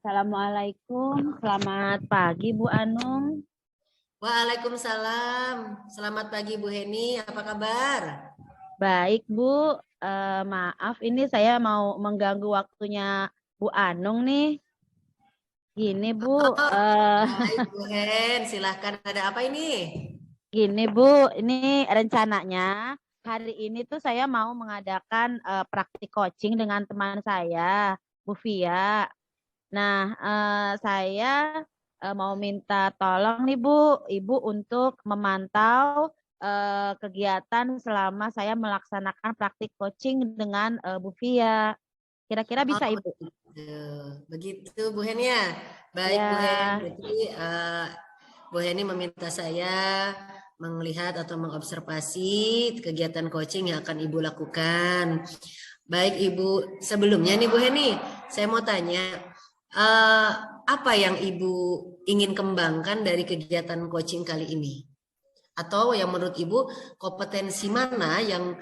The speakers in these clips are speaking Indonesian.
Assalamualaikum, selamat pagi Bu Anung. Waalaikumsalam. Selamat pagi Bu Heni. Apa kabar? Baik Bu. Maaf ini saya mau mengganggu waktunya Bu Anung nih. Gini Bu, Oh, eh, baik Bu Hen. Silahkan. Ada apa ini? gini Bu, ini rencananya hari ini tuh saya mau mengadakan praktik coaching dengan teman saya, Bu Via. Nah, saya mau minta tolong nih Bu, Ibu untuk memantau kegiatan selama saya melaksanakan praktik coaching dengan Bu Via. Kira-kira Oh, bisa Ibu? begitu. Begitu Bu Hen ya. Baik Bu Hen. Ya, Jadi Bu Heni meminta saya melihat atau mengobservasi kegiatan coaching yang akan Ibu lakukan. Baik Ibu, sebelumnya nih Bu Heni, saya mau tanya, eh, apa yang Ibu ingin kembangkan dari kegiatan coaching kali ini? Atau yang menurut Ibu kompetensi mana yang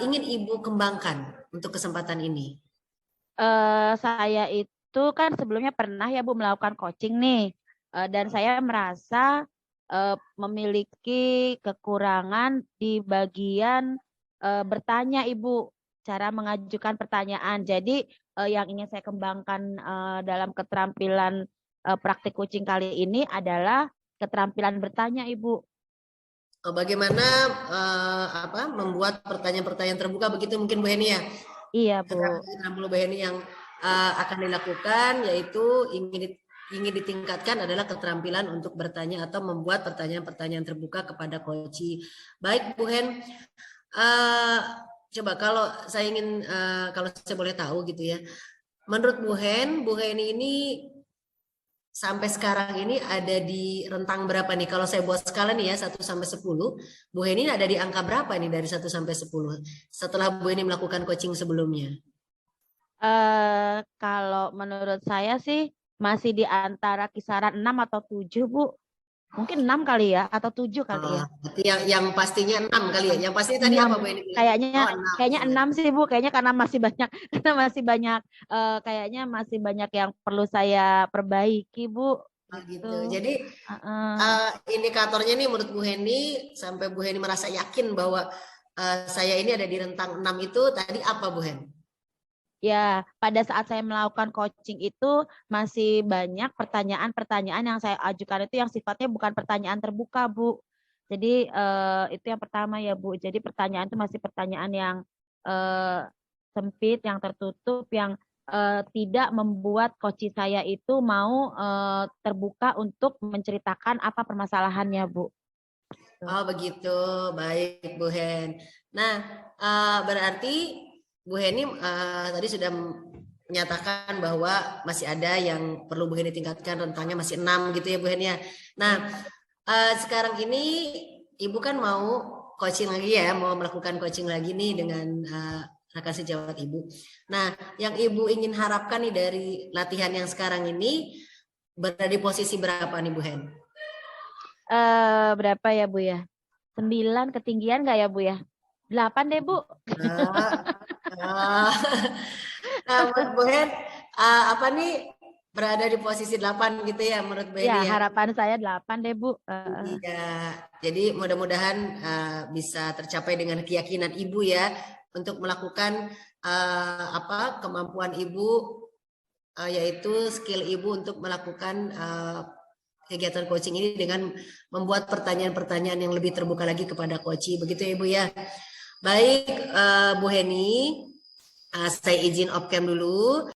ingin Ibu kembangkan untuk kesempatan ini? saya itu kan sebelumnya pernah ya Bu melakukan coaching nih. Dan saya merasa memiliki kekurangan di bagian bertanya Ibu, cara mengajukan pertanyaan. Jadi yang ingin saya kembangkan dalam keterampilan praktik coaching kali ini adalah keterampilan bertanya Ibu. Bagaimana membuat pertanyaan-pertanyaan terbuka begitu mungkin Bu Heni ya? Iya Bu. Keterampilan Bu Heni yang akan dilakukan yaitu ingin ditingkatkan adalah keterampilan untuk bertanya atau membuat pertanyaan-pertanyaan terbuka kepada coach. Baik Bu Hen, uh, coba kalau saya boleh tahu gitu ya, menurut Bu Heni ini sampai sekarang ini ada di rentang berapa nih? Kalau saya buat skala nih ya 1 sampai 10, Bu Heni ada di angka berapa nih dari 1 sampai 10 setelah Bu Heni melakukan coaching sebelumnya? Kalau menurut saya sih masih di antara kisaran 6 atau 7 Bu. Mungkin 6 kali ya, atau 7 kali ya. Berarti yang pastinya 6 kali ya. Yang pastinya tadi 6. apa Bu Heni bilang? Kayaknya Oh 6 kayaknya misalnya. 6 sih Bu, kayaknya karena masih banyak karena masih banyak kayaknya masih banyak yang perlu saya perbaiki Bu Oh, gitu. gitu. Jadi Heeh. indikatornya nih menurut Bu Heni sampai Bu Heni merasa yakin bahwa saya ini ada di rentang 6 itu tadi apa Bu Heni? Ya, pada saat saya melakukan coaching itu masih banyak pertanyaan-pertanyaan yang saya ajukan itu yang sifatnya bukan pertanyaan terbuka, Bu. Jadi itu yang pertama ya, Bu. Jadi pertanyaan itu masih pertanyaan yang eh, sempit, yang tertutup, yang tidak membuat coach saya itu mau terbuka untuk menceritakan apa permasalahannya, Bu. Oh begitu, baik Bu Hen. Nah, berarti Bu Heni tadi sudah menyatakan bahwa masih ada yang perlu Bu Heni tingkatkan, rentangnya masih 6 gitu ya Bu Heni ya. Nah, sekarang ini Ibu kan mau coaching lagi ya, mau melakukan coaching lagi nih dengan rekan sejawat Ibu. Nah, yang Ibu ingin harapkan nih dari latihan yang sekarang ini berada di posisi berapa nih Bu Hen? Berapa ya, Bu ya? 9 ketinggian nggak ya, Bu ya? 8 deh, Bu. Nah, ah, nah, menurut Bu Hen, apa nih berada di posisi 8 gitu ya menurut Bu Ya, Heni ya? harapan saya 8 deh, Bu. Iya, jadi mudah-mudahan bisa tercapai dengan keyakinan Ibu ya untuk melakukan kemampuan Ibu yaitu skill Ibu untuk melakukan kegiatan coaching ini dengan membuat pertanyaan-pertanyaan yang lebih terbuka lagi kepada coach. Begitu ya Ibu ya. Baik, Bu Heni, saya izin off cam dulu.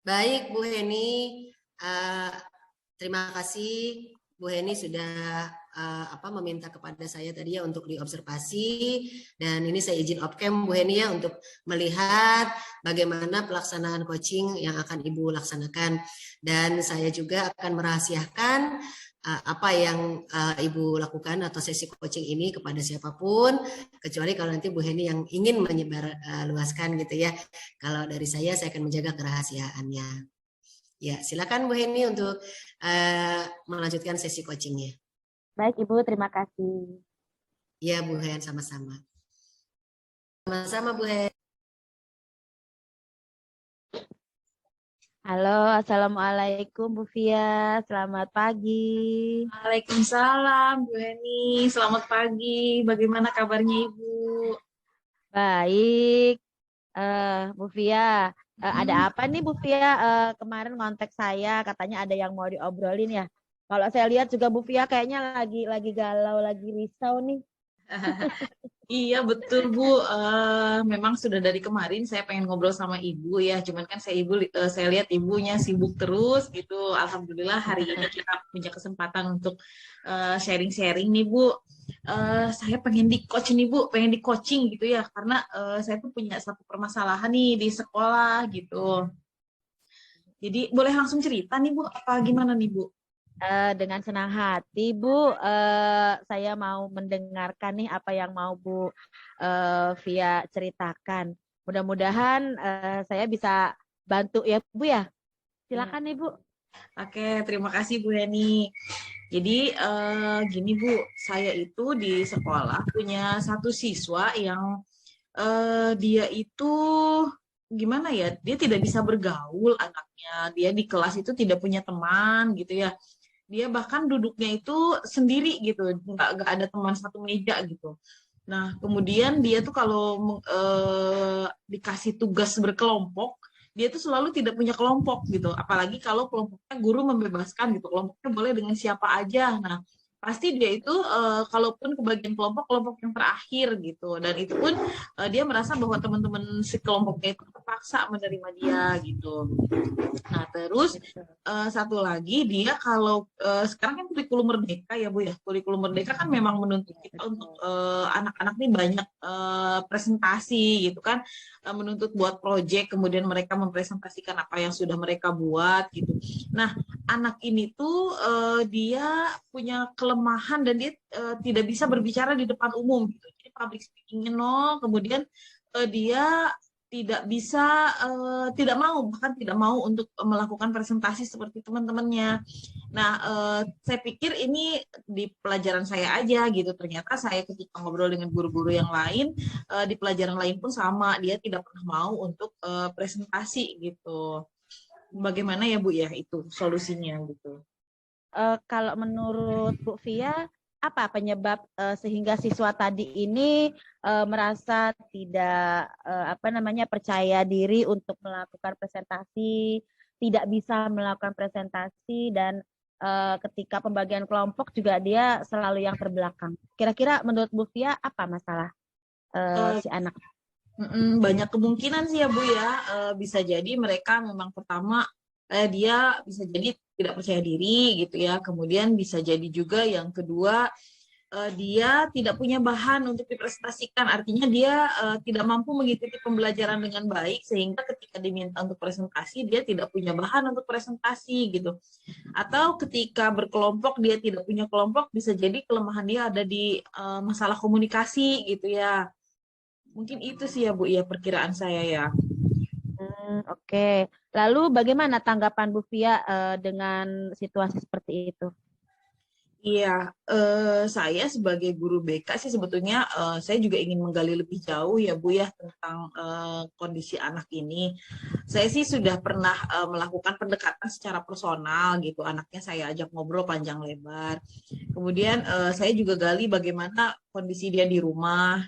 Baik, Bu Heni, uh, terima kasih Bu Heni sudah meminta kepada saya tadi ya untuk diobservasi dan ini saya izin off cam Bu Heni ya untuk melihat bagaimana pelaksanaan coaching yang akan Ibu laksanakan dan saya juga akan merahasiakan apa yang Ibu lakukan atau sesi coaching ini kepada siapapun kecuali kalau nanti Bu Heni yang ingin menyebar luaskan gitu ya. Kalau dari saya akan menjaga kerahasiaannya. Ya, silakan Bu Heni untuk melanjutkan sesi coachingnya. Baik, Ibu, terima kasih. Ya, Bu Hen, sama-sama. Sama-sama, Bu Hen. Halo, Assalamualaikum Bu Fia. Selamat pagi. Waalaikumsalam, Bu Heni. Selamat pagi. Bagaimana kabarnya Ibu? Baik, Bu Fia. Ada Hmm. apa nih Bu Fia? Kemarin ngontek saya, katanya ada yang mau diobrolin ya. Kalau saya lihat juga Bu Fia kayaknya lagi galau, lagi risau nih. Iya betul Bu. Memang sudah dari kemarin saya pengen ngobrol sama Ibu ya. Cuman kan saya lihat Ibunya sibuk terus gitu. Alhamdulillah hari ini kita punya kesempatan untuk sharing-sharing nih Bu. Saya pengen di coach nih Bu, pengen di coaching gitu ya. Karena saya tuh punya satu permasalahan nih di sekolah gitu. Jadi boleh langsung cerita nih Bu, apa gimana nih Bu? Dengan senang hati, Bu. Saya mau mendengarkan nih apa yang mau Bu Via ceritakan. Mudah-mudahan saya bisa bantu ya, Bu ya. Ya. Silakan nih, Bu. Oke, terima kasih Bu Heni. Jadi gini Bu, saya itu di sekolah punya satu siswa yang dia itu gimana ya, dia tidak bisa bergaul anaknya, dia di kelas itu tidak punya teman gitu ya. Dia bahkan duduknya itu sendiri gitu, nggak ada teman satu meja gitu. Nah, kemudian dia tuh kalau dikasih tugas berkelompok, dia tuh selalu tidak punya kelompok gitu. Apalagi kalau kelompoknya guru membebaskan gitu, kelompoknya boleh dengan siapa aja. Nah, pasti dia itu kalaupun kebagian kelompok, kelompok yang terakhir gitu. Dan itu pun dia merasa bahwa teman-teman si kelompoknya itu terpaksa menerima dia gitu. Nah, terus satu lagi dia kalau sekarang kan kurikulum merdeka ya Bu ya. Kurikulum merdeka kan memang menuntut kita untuk anak-anak nih banyak presentasi gitu kan. Menuntut buat proyek, kemudian mereka mempresentasikan apa yang sudah mereka buat gitu. Nah, anak ini tuh dia punya kelemahan dan dia tidak bisa berbicara di depan umum gitu. Jadi public speaking-nya nol, kemudian dia tidak bisa, tidak mau, bahkan tidak mau untuk melakukan presentasi seperti teman-temannya. Nah, saya pikir ini di pelajaran saya aja gitu. Ternyata saya ketika ngobrol dengan guru-guru yang lain, di pelajaran lain pun sama, dia tidak pernah mau untuk presentasi gitu. Bagaimana ya Bu ya itu solusinya gitu? Kalau menurut Bu Via, apa penyebab sehingga siswa tadi ini merasa tidak percaya diri untuk melakukan presentasi, tidak bisa melakukan presentasi dan ketika pembagian kelompok juga dia selalu yang terbelakang. Kira-kira menurut Bu Via apa masalah Uh, si anak? Banyak kemungkinan sih ya Bu ya. Bisa jadi mereka memang pertama dia bisa jadi tidak percaya diri gitu ya. Kemudian bisa jadi juga yang kedua dia tidak punya bahan untuk dipresentasikan. Artinya dia tidak mampu mengikuti pembelajaran dengan baik sehingga ketika diminta untuk presentasi dia tidak punya bahan untuk presentasi gitu. Atau ketika berkelompok dia tidak punya kelompok, bisa jadi kelemahan dia ada di masalah komunikasi gitu ya. Mungkin itu sih ya Bu ya perkiraan saya ya. Oke. Lalu bagaimana tanggapan Bu Via dengan situasi seperti itu? Iya, saya sebagai guru BK sih sebetulnya saya juga ingin menggali lebih jauh ya Bu ya tentang kondisi anak ini. Saya sih sudah pernah melakukan pendekatan secara personal gitu. Anaknya saya ajak ngobrol panjang lebar. Kemudian saya juga gali bagaimana kondisi dia di rumah.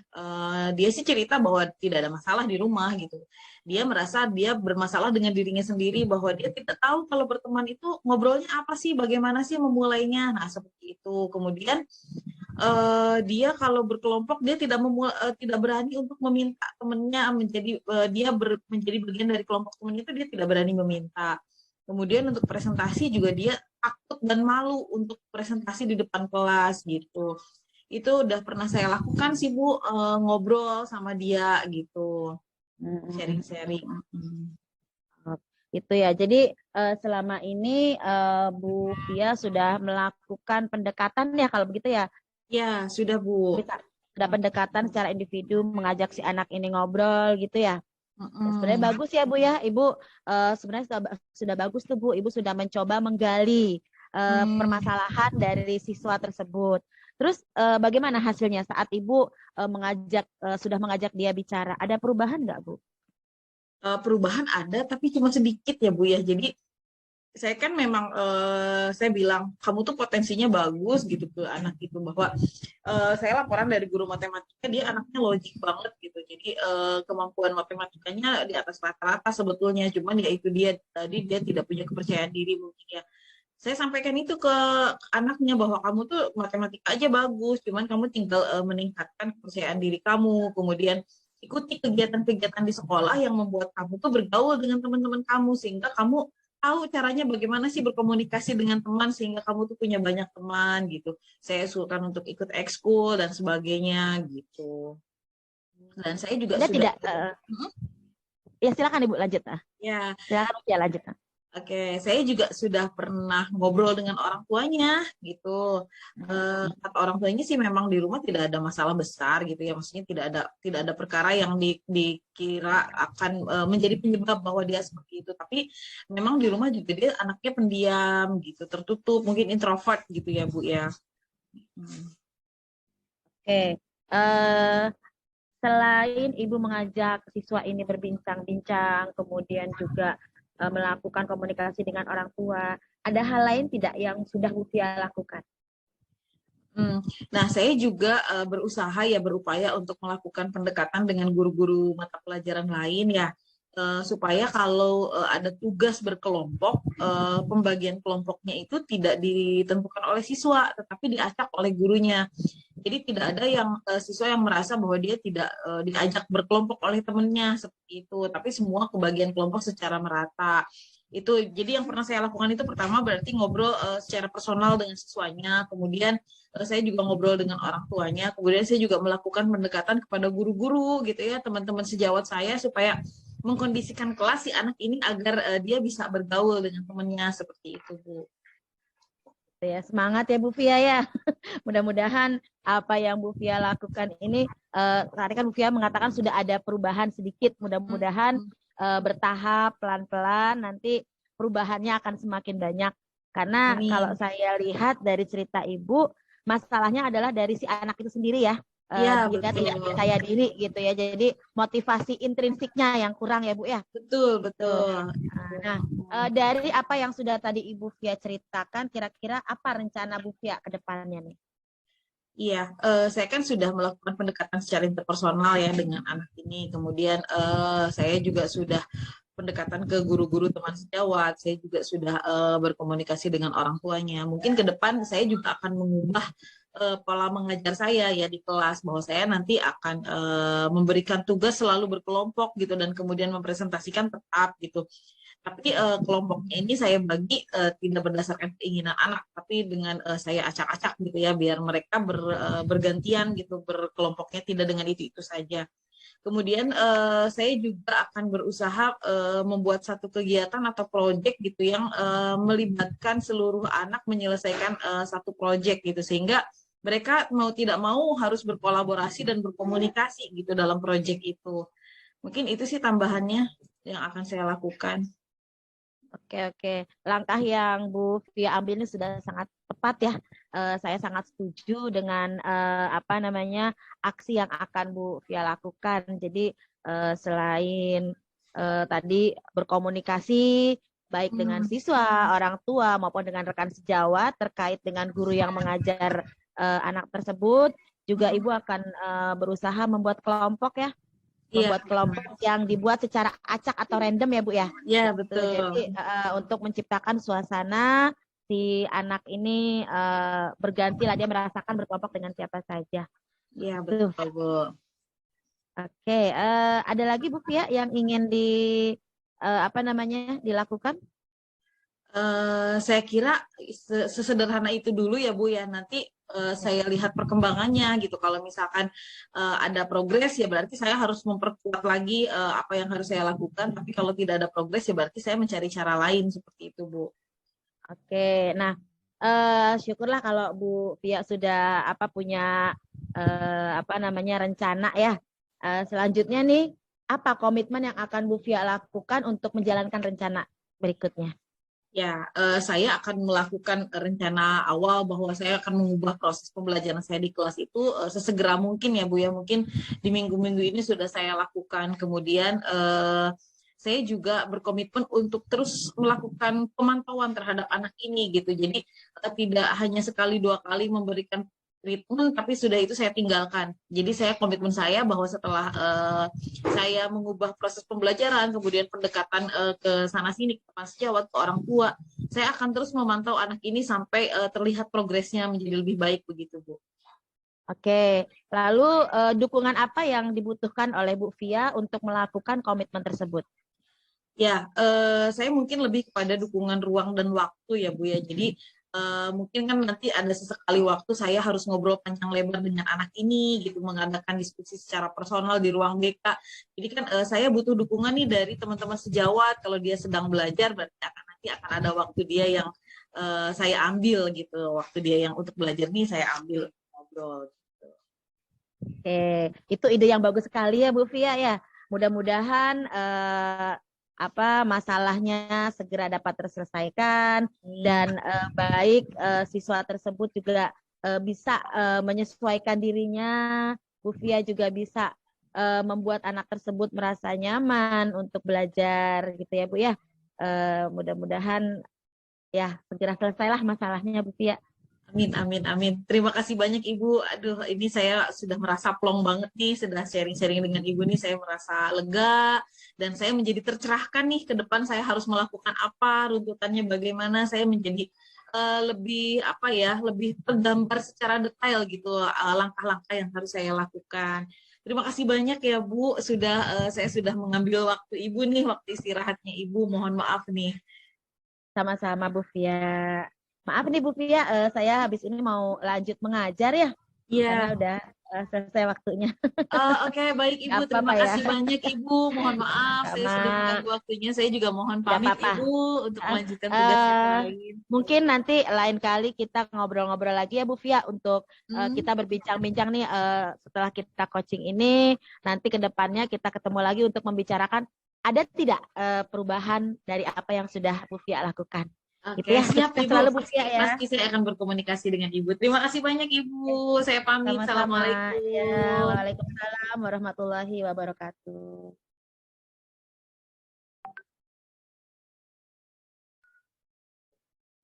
Dia sih cerita bahwa tidak ada masalah di rumah gitu. Dia merasa dia bermasalah dengan dirinya sendiri bahwa dia tidak tahu kalau berteman itu ngobrolnya apa sih, bagaimana sih memulainya. Nah, seperti itu. Kemudian dia kalau berkelompok dia tidak berani untuk meminta temannya menjadi menjadi bagian dari kelompok temannya itu dia tidak berani meminta. Kemudian untuk presentasi juga dia takut dan malu untuk presentasi di depan kelas gitu. Itu udah pernah saya lakukan sih Bu, ngobrol sama dia gitu, sharing-sharing. Itu ya. Jadi selama ini Bu Via sudah melakukan pendekatan ya kalau begitu ya. Ya, sudah Bu. Bisa ada pendekatan secara individu mengajak si anak ini ngobrol gitu ya. Ya, sebenarnya bagus ya Bu ya. Ibu sebenarnya sudah bagus tuh Bu. Ibu sudah mencoba menggali permasalahan dari siswa tersebut. Terus bagaimana hasilnya saat Ibu sudah mengajak dia bicara? Ada perubahan nggak Bu? perubahan ada, tapi cuma sedikit ya Bu ya. Jadi saya kan memang saya bilang kamu tuh potensinya bagus gitu ke anak itu, bahwa saya laporan dari guru matematika, dia anaknya logik banget gitu. Jadi kemampuan matematikanya di atas rata-rata sebetulnya, cuman ya itu dia tadi, dia tidak punya kepercayaan diri mungkin ya. Saya sampaikan itu ke anaknya bahwa kamu tuh matematika aja bagus, cuman kamu tinggal meningkatkan kepercayaan diri kamu, kemudian ikuti kegiatan-kegiatan di sekolah yang membuat kamu tuh bergaul dengan teman-teman kamu, sehingga kamu tahu caranya bagaimana sih berkomunikasi dengan teman sehingga kamu tuh punya banyak teman gitu. Saya usulkan untuk ikut ekskul dan sebagainya gitu. Dan saya juga Anda sudah tidak ya silakan Ibu lanjut. ya. Silakan ya lanjut. Oke, saya juga sudah pernah ngobrol dengan orang tuanya gitu. Kata orang tuanya sih memang di rumah tidak ada masalah besar gitu ya, maksudnya tidak ada perkara yang dikira akan menjadi penyebab bahwa dia seperti itu. Tapi memang di rumah juga dia anaknya pendiam gitu, tertutup, mungkin introvert gitu ya Bu ya. Oke. Selain Ibu mengajak siswa ini berbincang-bincang, kemudian juga melakukan komunikasi dengan orang tua, ada hal lain tidak yang sudah Bu Fia lakukan? Nah, saya juga berupaya untuk melakukan pendekatan dengan guru-guru mata pelajaran lain ya, supaya kalau ada tugas berkelompok, pembagian kelompoknya itu tidak ditentukan oleh siswa, tetapi diacak oleh gurunya. Jadi tidak ada yang siswa yang merasa bahwa dia tidak diajak berkelompok oleh temannya seperti itu, tapi semua kebagian kelompok secara merata. Itu jadi yang pernah saya lakukan itu pertama berarti ngobrol secara personal dengan siswanya, kemudian saya juga ngobrol dengan orang tuanya, kemudian saya juga melakukan pendekatan kepada guru-guru gitu ya, teman-teman sejawat saya, supaya mengkondisikan kelas si anak ini agar dia bisa bergaul dengan temannya seperti itu Bu. Ya, semangat ya Bu Fia ya. Mudah-mudahan apa yang Bu Fia lakukan ini, tadi kan Bu Fia mengatakan sudah ada perubahan sedikit, mudah-mudahan bertahap, pelan-pelan, nanti perubahannya akan semakin banyak. Karena kalau saya lihat dari cerita Ibu, masalahnya adalah dari si anak itu sendiri ya. Dia tidak percaya diri gitu ya. Jadi motivasi intrinsiknya yang kurang ya Bu ya. Betul. Nah, dari apa yang sudah tadi Ibu Fia ceritakan, kira-kira apa rencana Bu Fia ke depannya nih? Iya, saya kan sudah melakukan pendekatan secara interpersonal ya dengan anak ini. Kemudian saya juga sudah pendekatan ke guru-guru teman sejawat. Saya juga sudah berkomunikasi dengan orang tuanya. Mungkin ke depan saya juga akan mengubah pola mengajar saya ya di kelas, bahwa saya nanti akan memberikan tugas selalu berkelompok gitu, dan kemudian mempresentasikan tetap gitu. Tapi kelompoknya ini saya bagi tidak berdasarkan keinginan anak, tapi dengan saya acak-acak gitu ya, biar mereka bergantian gitu berkelompoknya, tidak dengan itu saja. Kemudian saya juga akan berusaha membuat satu kegiatan atau proyek gitu yang melibatkan seluruh anak menyelesaikan satu proyek gitu, sehingga mereka mau tidak mau harus berkolaborasi dan berkomunikasi gitu dalam proyek itu. Mungkin itu sih tambahannya yang akan saya lakukan. Oke. Langkah yang Bu Fia ambil ini sudah sangat tepat ya. Saya sangat setuju dengan aksi yang akan Bu Fia lakukan. Jadi selain tadi berkomunikasi baik dengan siswa, orang tua maupun dengan rekan sejawat terkait dengan guru yang mengajar anak tersebut, juga Ibu akan berusaha membuat kelompok ya. Membuat kelompok yang dibuat secara acak atau random ya Bu ya. Iya betul. Jadi untuk menciptakan suasana si anak ini berganti lah, dia merasakan berkelompok dengan siapa saja. Iya betul Bu. Oke, ada lagi Bu Fia yang ingin dilakukan? Saya kira sesederhana itu dulu ya Bu ya. Nanti saya lihat perkembangannya gitu. Kalau misalkan ada progres ya berarti saya harus memperkuat lagi apa yang harus saya lakukan. Tapi kalau tidak ada progres ya berarti saya mencari cara lain seperti itu Bu. Oke, nah syukurlah kalau Bu Fia sudah punya rencana ya. Selanjutnya nih, apa komitmen yang akan Bu Fia lakukan untuk menjalankan rencana berikutnya? Ya, saya akan melakukan rencana awal bahwa saya akan mengubah proses pembelajaran saya di kelas itu sesegera mungkin ya Bu ya. Mungkin di minggu-minggu ini sudah saya lakukan. Kemudian saya juga berkomitmen untuk terus melakukan pemantauan terhadap anak ini gitu. Jadi tidak hanya sekali dua kali memberikan treatment, tapi sudah itu saya tinggalkan. Jadi saya komitmen saya bahwa setelah saya mengubah proses pembelajaran, kemudian pendekatan ke sana sini, ke teman sejawat, ke orang tua, saya akan terus memantau anak ini sampai terlihat progresnya menjadi lebih baik begitu, Bu. Oke, lalu dukungan apa yang dibutuhkan oleh Bu Fia untuk melakukan komitmen tersebut? Ya, saya mungkin lebih kepada dukungan ruang dan waktu ya Bu ya. Jadi mungkin kan nanti ada sesekali waktu saya harus ngobrol panjang lebar dengan anak ini gitu, mengadakan diskusi secara personal di ruang BK. Jadi kan saya butuh dukungan nih dari teman-teman sejawat. Kalau dia sedang belajar berarti nanti akan ada waktu dia yang saya ambil gitu. Waktu dia yang untuk belajar nih saya ambil ngobrol. Oke, itu ide yang bagus sekali ya Bu Fia ya. Mudah-mudahan masalahnya segera dapat terselesaikan dan baik siswa tersebut juga bisa menyesuaikan dirinya. Bu Fia juga bisa membuat anak tersebut merasa nyaman untuk belajar gitu ya Bu ya. Mudah-mudahan ya segera selesailah masalahnya Bu Fia. Amin, amin, amin. Terima kasih banyak Ibu. Aduh, ini saya sudah merasa plong banget nih, sudah sharing-sharing dengan Ibu nih, saya merasa lega, dan saya menjadi tercerahkan nih, ke depan saya harus melakukan apa, runtutannya bagaimana, saya menjadi lebih tergambar secara detail gitu, langkah-langkah yang harus saya lakukan. Terima kasih banyak ya Bu, saya sudah mengambil waktu Ibu nih, waktu istirahatnya Ibu, mohon maaf nih. Sama-sama Bu Fia. Maaf nih Bu Fia, saya habis ini mau lanjut mengajar ya. Iya. Karena udah selesai waktunya. Oke, baik Ibu. Terima kasih banyak Ibu. Mohon maaf saya sudah mengganggu waktunya. Saya juga mohon pamit Ibu untuk melanjutkan tugas yang lain. Mungkin nanti lain kali kita ngobrol-ngobrol lagi ya Bu Fia untuk kita berbincang-bincang nih setelah kita coaching ini. Nanti ke depannya kita ketemu lagi untuk membicarakan ada tidak perubahan dari apa yang sudah Bu Fia lakukan. Oke, gitu ya. Siap Ibu. Selalu Bu Fia ya. Pasti saya akan berkomunikasi dengan Ibu. Terima kasih banyak Ibu. Saya pamit. Sama-sama. Assalamualaikum. Ya, waalaikumsalam warahmatullahi wabarakatuh.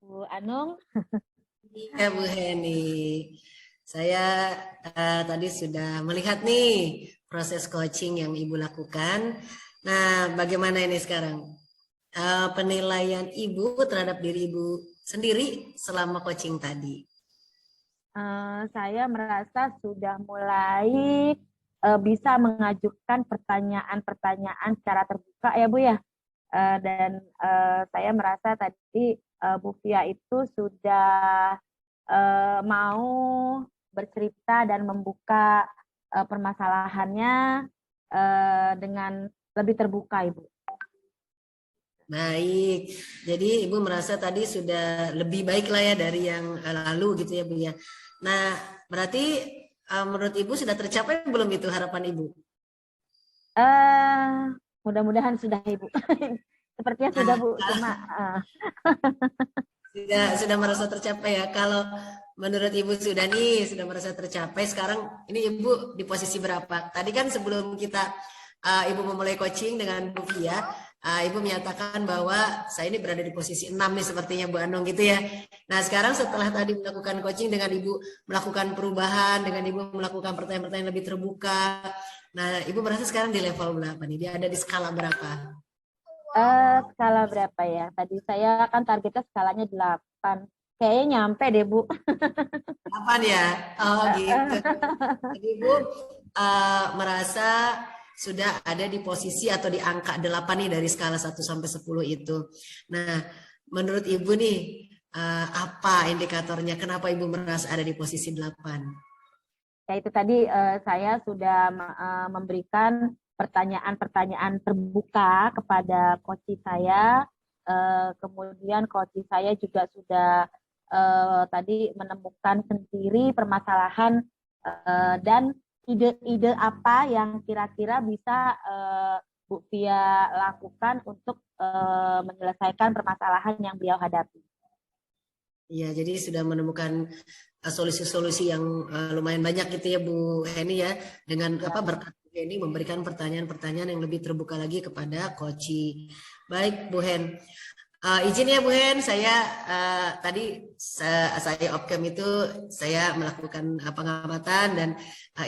Bu Anung. Iya Bu Heni. Saya tadi sudah melihat nih proses coaching yang Ibu lakukan. Nah, bagaimana ini sekarang? Penilaian Ibu terhadap diri Ibu sendiri selama coaching tadi? Saya merasa sudah mulai bisa mengajukan pertanyaan-pertanyaan secara terbuka ya Bu ya. Dan saya merasa tadi Bu Fia itu sudah mau bercerita dan membuka permasalahannya dengan lebih terbuka Ibu. Baik, jadi Ibu merasa tadi sudah lebih baik lah ya dari yang lalu gitu ya Bu ya. Nah, berarti menurut Ibu sudah tercapai belum itu harapan Ibu? Mudah-mudahan sudah Ibu. Sepertinya sudah Bu. Cuma sudah merasa tercapai ya. Kalau menurut Ibu sudah merasa tercapai. Sekarang ini Ibu di posisi berapa? Tadi kan sebelum kita Ibu memulai coaching dengan Bu Fia, Ibu menyatakan bahwa saya ini berada di posisi 6 nih sepertinya Bu Anung gitu ya. Nah sekarang setelah tadi melakukan coaching dengan Ibu melakukan perubahan, dengan Ibu melakukan pertanyaan-pertanyaan lebih terbuka. Nah Ibu merasa sekarang di level berapa nih? Dia ada di skala berapa? Skala berapa ya? Tadi saya kan targetnya skalanya 8. Kayaknya nyampe deh Bu. 8 ya? Oh gitu. Jadi Ibu merasa sudah ada di posisi atau di angka 8 nih dari skala 1 sampai 10 itu. Nah, menurut Ibu nih, apa indikatornya? Kenapa Ibu merasa ada di posisi 8? Ya itu tadi saya sudah memberikan pertanyaan-pertanyaan terbuka kepada coach saya. Kemudian coach saya juga sudah tadi menemukan sendiri permasalahan dan ide-ide apa yang kira-kira bisa Bu Fia lakukan untuk menyelesaikan permasalahan yang beliau hadapi. Iya, jadi sudah menemukan solusi-solusi yang lumayan banyak gitu ya Bu Heni ya, dengan berkat Ini memberikan pertanyaan-pertanyaan yang lebih terbuka lagi kepada Koci. Baik, Bu Hen. Izin ya Bu Hen, saya tadi saya Opcam itu saya melakukan pengamatan dan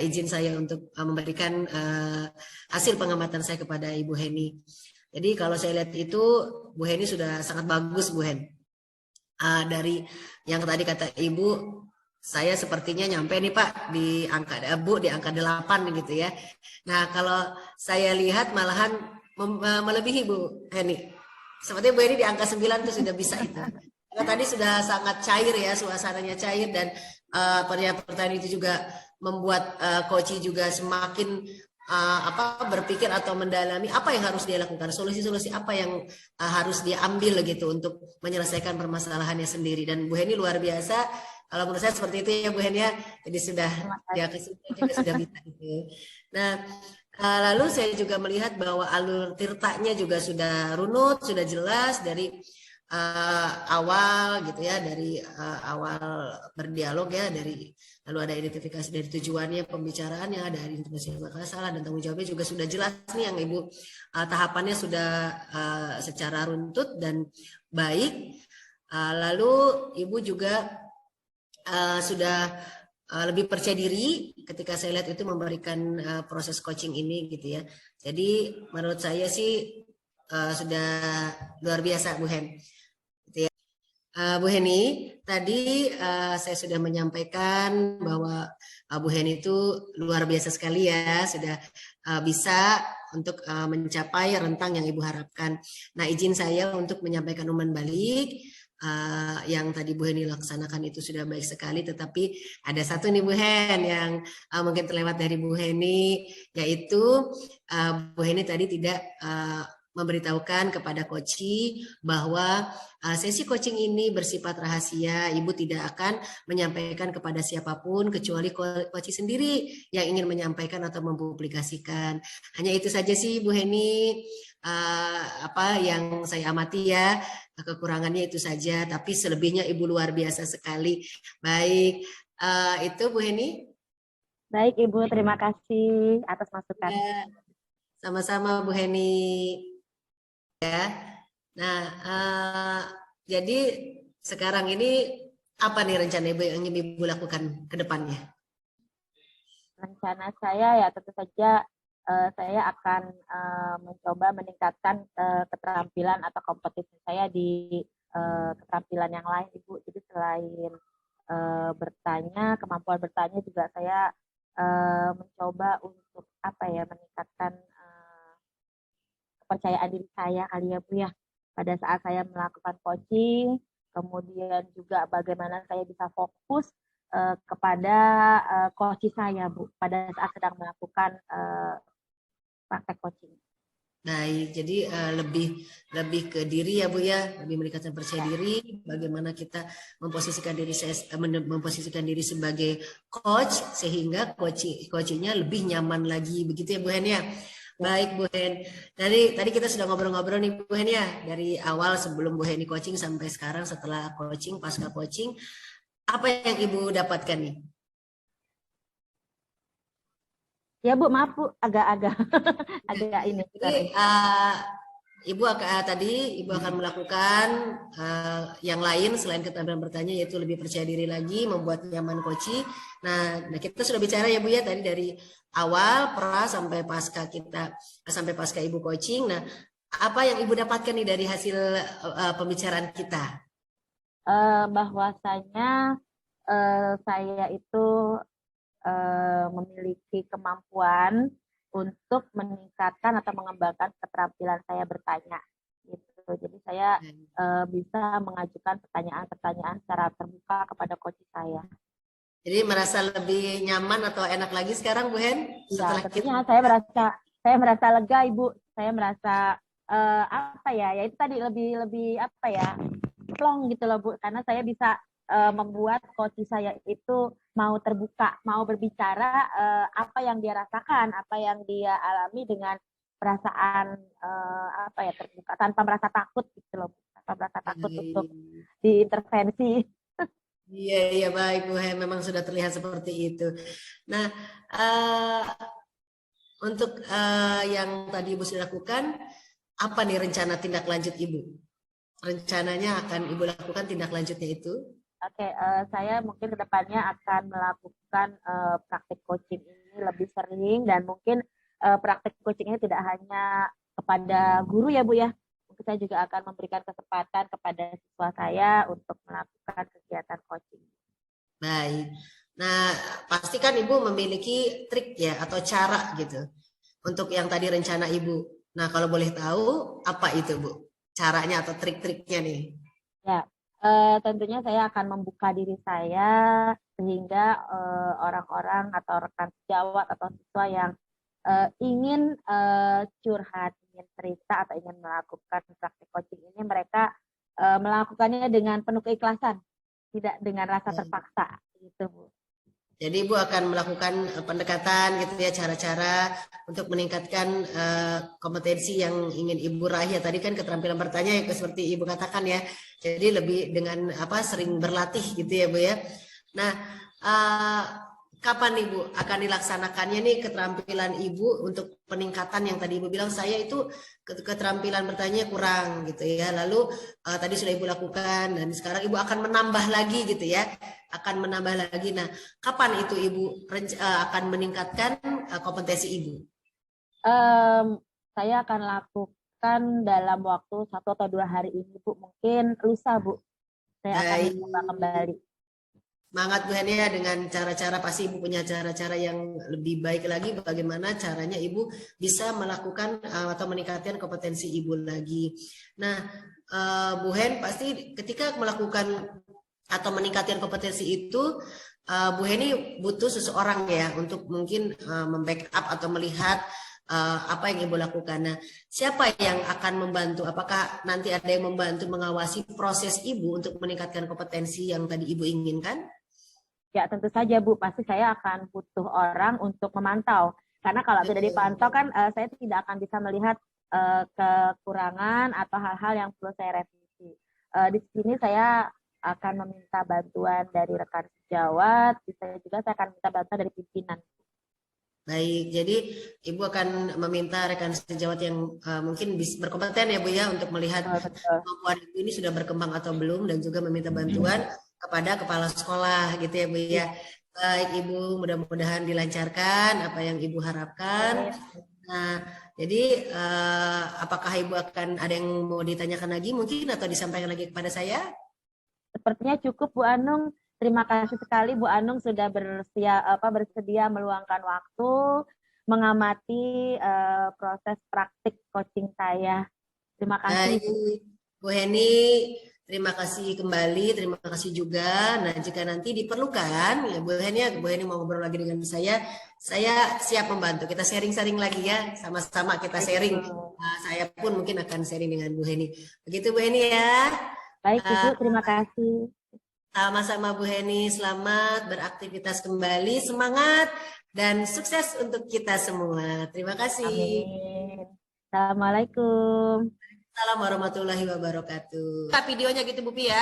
izin saya untuk memberikan hasil pengamatan saya kepada Ibu Heni. Jadi kalau saya lihat itu Bu Heni sudah sangat bagus Bu Hen. Dari yang tadi kata Ibu, saya sepertinya nyampe nih Pak di angka Bu di angka 8 gitu ya. Nah, kalau saya lihat malahan melebihi Bu Heni. Sepertinya Bu Heni di angka 9 tuh sudah bisa itu. Karena tadi sudah sangat cair ya, suasananya cair dan pertanyaan itu juga membuat Koci juga semakin berpikir atau mendalami apa yang harus dia lakukan, solusi-solusi apa yang harus dia ambil gitu untuk menyelesaikan permasalahannya sendiri. Dan Bu Heni luar biasa. Kalau menurut saya seperti itu ya Bu Hen ya. Jadi sudah ya kesimpulan juga sudah bisa gitu. Nah, lalu saya juga melihat bahwa alur tirtanya juga sudah runut, sudah jelas dari awal gitu ya, dari awal berdialog ya, dari lalu ada identifikasi dari tujuannya, pembicaraannya, ada identifikasi masalah dan tanggung jawabnya juga sudah jelas nih yang Ibu tahapannya sudah secara runtut dan baik. Lalu Ibu juga sudah lebih percaya diri ketika saya lihat itu memberikan proses coaching ini gitu ya. Jadi menurut saya sih sudah luar biasa Bu Hen. Gitu ya. Bu Heni, tadi saya sudah menyampaikan bahwa Bu Heni itu luar biasa sekali ya, sudah bisa untuk mencapai rentang yang Ibu harapkan. Nah, izin saya untuk menyampaikan umpan balik. Yang tadi Bu Heni laksanakan itu sudah baik sekali, tetapi ada satu nih Bu Hen yang mungkin terlewat dari Bu Heni, yaitu Bu Heni tadi tidak memberitahukan kepada Koci bahwa sesi coaching ini bersifat rahasia. Ibu tidak akan menyampaikan kepada siapapun kecuali Koci sendiri yang ingin menyampaikan atau mempublikasikan. Hanya itu saja sih Bu Heni, apa yang saya amati ya, kekurangannya itu saja, tapi selebihnya Ibu luar biasa sekali. Baik, itu Bu Heni. Baik Ibu, terima kasih atas masukan. Ya, sama-sama Bu Heni. Ya, nah jadi sekarang ini apa nih rencana Ibu yang ingin Ibu lakukan ke depannya? Rencana saya ya tentu saja saya akan mencoba meningkatkan keterampilan atau kompetisi saya di keterampilan yang lain Ibu. Jadi selain bertanya, kemampuan bertanya juga saya mencoba untuk meningkatkan kepercayaan diri saya kali ya Bu ya, pada saat saya melakukan coaching, kemudian juga bagaimana saya bisa fokus kepada coaching saya Bu pada saat sedang melakukan praktek coaching. Baik, jadi lebih ke diri ya Bu ya, lebih meningkatkan percaya diri, bagaimana kita memposisikan diri sebagai coach sehingga coachingnya lebih nyaman lagi, begitu ya Bu Hen ya. Baik Bu Hen, tadi kita sudah ngobrol-ngobrol nih Bu Hen ya, dari awal sebelum Bu Heni coaching sampai sekarang setelah coaching, pasca coaching, apa yang Ibu dapatkan nih? Ya Bu, maaf Bu, agak ini. Jadi, Ibu akan melakukan yang lain selain keterampilan bertanya, yaitu lebih percaya diri lagi, membuat nyaman coaching. Nah, kita sudah bicara ya Bu ya tadi dari awal pra sampai pasca Ibu coaching. Nah, apa yang Ibu dapatkan nih dari hasil pembicaraan kita? Bahwasanya saya itu memiliki kemampuan untuk meningkatkan atau mengembangkan keterampilan saya bertanya gitu. Jadi saya bisa mengajukan pertanyaan-pertanyaan secara terbuka kepada coach saya. Jadi merasa lebih nyaman atau enak lagi sekarang Bu Hen? Iya, tentunya saya merasa lega Ibu. Saya merasa ya itu tadi lebih plong gitu loh Bu, karena saya bisa membuat coach saya itu mau terbuka, mau berbicara apa yang dia rasakan, apa yang dia alami dengan perasaan terbuka, tanpa merasa takut gitu loh, tanpa merasa takut untuk diintervensi. Iya baik Bu Hen, memang sudah terlihat seperti itu. Nah, untuk yang tadi Ibu sudah lakukan, apa nih rencana tindak lanjut Ibu? Rencananya akan Ibu lakukan tindak lanjutnya itu? Oke, saya mungkin kedepannya akan melakukan praktik coaching ini lebih sering, dan mungkin praktik coaching ini tidak hanya kepada guru ya Bu ya. Mungkin saya juga akan memberikan kesempatan kepada siswa saya untuk melakukan kegiatan coaching. Baik. Nah, pastikan Ibu memiliki trik ya atau cara gitu untuk yang tadi rencana Ibu. Nah, kalau boleh tahu apa itu Bu? Caranya atau trik-triknya nih? Ya, tentunya saya akan membuka diri saya sehingga orang-orang atau rekan sejawat atau siswa yang ingin curhat, ingin cerita atau ingin melakukan praktik coaching ini, mereka melakukannya dengan penuh keikhlasan, tidak dengan rasa terpaksa, gitu Bu. Jadi Ibu akan melakukan pendekatan gitu ya, cara-cara untuk meningkatkan kompetensi yang ingin Ibu raih ya. Tadi kan keterampilan bertanya ya seperti Ibu katakan ya. Jadi lebih dengan sering berlatih gitu ya Bu ya. Nah, kapan Ibu akan dilaksanakannya nih keterampilan Ibu untuk peningkatan yang tadi Ibu bilang saya itu keterampilan bertanya kurang gitu ya. Lalu tadi sudah Ibu lakukan dan sekarang Ibu akan menambah lagi gitu ya. Akan menambah lagi. Nah, kapan itu Ibu akan meningkatkan kompetensi Ibu? Saya akan lakukan dalam waktu 1 atau 2 hari ini Bu. Mungkin lusa Bu. Saya akan mencoba kembali. Semangat Bu Henia dengan cara-cara, pasti Ibu punya cara-cara yang lebih baik lagi bagaimana caranya Ibu bisa melakukan atau meningkatkan kompetensi Ibu lagi. Nah, Bu Hen pasti ketika melakukan atau meningkatkan kompetensi itu, Bu Heni butuh seseorang ya untuk mungkin membackup atau melihat apa yang Ibu lakukan. Nah, siapa yang akan membantu? Apakah nanti ada yang membantu mengawasi proses Ibu untuk meningkatkan kompetensi yang tadi Ibu inginkan? Ya, tentu saja Bu, pasti saya akan butuh orang untuk memantau. Karena kalau tidak dipantau kan saya tidak akan bisa melihat kekurangan atau hal-hal yang perlu saya revisi. Di sini saya akan meminta bantuan dari rekan sejawat, bisa juga saya akan minta bantuan dari pimpinan. Baik, jadi Ibu akan meminta rekan sejawat yang mungkin berkompeten ya Bu ya untuk melihat kemampuan Ibu ini sudah berkembang atau belum, dan juga meminta bantuan kepada kepala sekolah gitu ya Bu ya. Baik Ibu, mudah-mudahan dilancarkan apa yang Ibu harapkan. Nah, jadi apakah Ibu akan ada yang mau ditanyakan lagi mungkin atau disampaikan lagi kepada saya? Sepertinya cukup Bu Anung. Terima kasih sekali Bu Anung sudah bersedia meluangkan waktu mengamati proses praktik coaching saya. Terima kasih. Baik, Bu Heni, terima kasih kembali, terima kasih juga. Nah, jika nanti diperlukan, ya Bu Heni mau ngobrol lagi dengan saya siap membantu. Kita sharing-sharing lagi ya, sama-sama kita sharing. Saya pun mungkin akan sharing dengan Bu Heni. Begitu Bu Heni ya. Baik Ibu, terima kasih. Sama-sama Bu Heni, selamat beraktivitas kembali, semangat dan sukses untuk kita semua. Terima kasih. Amin. Assalamualaikum. Assalamualaikum warahmatullahi wabarakatuh. Videonya gitu Bu Pi ya.